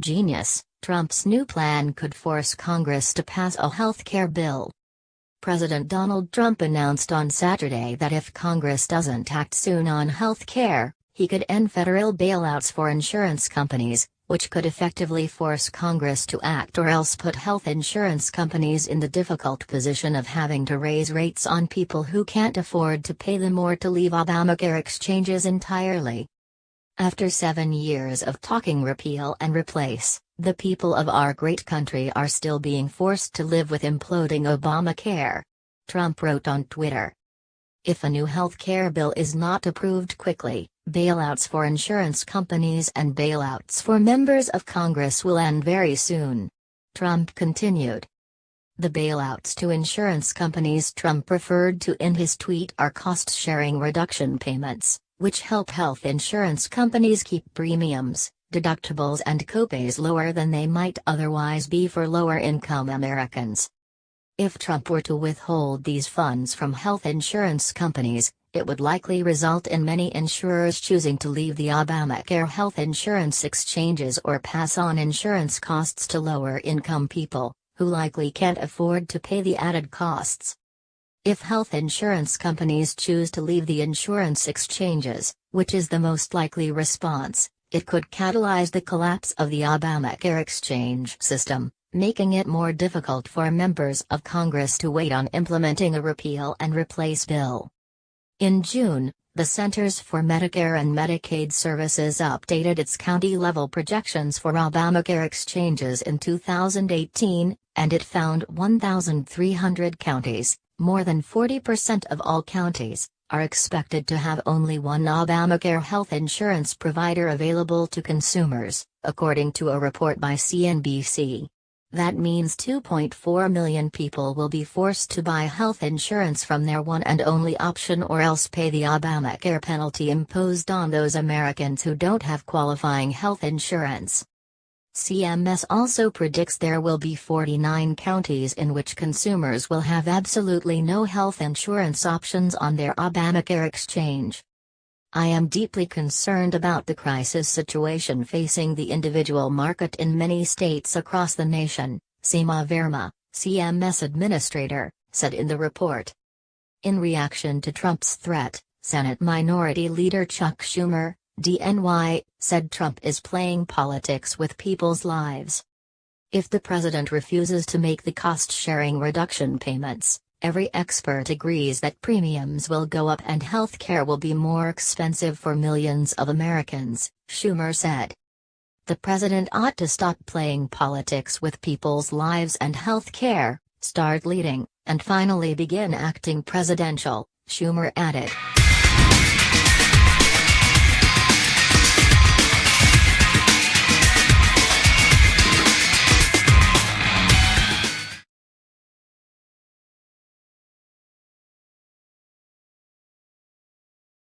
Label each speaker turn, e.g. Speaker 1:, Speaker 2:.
Speaker 1: genius, Trump's new plan could force Congress to pass a health care bill. President Donald Trump announced on Saturday that if Congress doesn't act soon on health care, he could end federal bailouts for insurance companies, which could effectively force Congress to act or else put health insurance companies in the difficult position of having to raise rates on people who can't afford to pay them or to leave Obamacare exchanges entirely. After 7 years of talking repeal and replace, the people of our great country are still being forced to live with imploding Obamacare. Trump wrote on Twitter. If a new health care bill is not approved quickly, bailouts for insurance companies and bailouts for members of Congress will end very soon. Trump continued. The bailouts to insurance companies Trump referred to in his tweet are cost-sharing reduction payments, which help health insurance companies keep premiums, deductibles and copays lower than they might otherwise be for lower-income Americans. If Trump were to withhold these funds from health insurance companies, it would likely result in many insurers choosing to leave the Obamacare health insurance exchanges or pass on insurance costs to lower-income people, who likely can't afford to pay the added costs. If health insurance companies choose to leave the insurance exchanges, which is the most likely response, it could catalyze the collapse of the Obamacare exchange system, making it more difficult for members of Congress to wait on implementing a repeal and replace bill. In June, the Centers for Medicare and Medicaid Services updated its county-level projections for Obamacare exchanges in 2018, and it found 1,300 counties, more than 40% of all counties, are expected to have only one Obamacare health insurance provider available to consumers, according to a report by CNBC. That means 2.4 million people will be forced to buy health insurance from their one and only option or else pay the Obamacare penalty imposed on those Americans who don't have qualifying health insurance. CMS also predicts there will be 49 counties in which consumers will have absolutely no health insurance options on their Obamacare exchange. I am deeply concerned about the crisis situation facing the individual market in many states across the nation, Seema Verma, CMS administrator, said in the report. In reaction to Trump's threat, Senate Minority Leader Chuck Schumer, DNY, said Trump is playing politics with people's lives. If the president refuses to make the cost-sharing reduction payments, every expert agrees that premiums will go up and health care will be more expensive for millions of Americans, Schumer said. The president ought to stop playing politics with people's lives and health care, start leading, and finally begin acting presidential, Schumer added.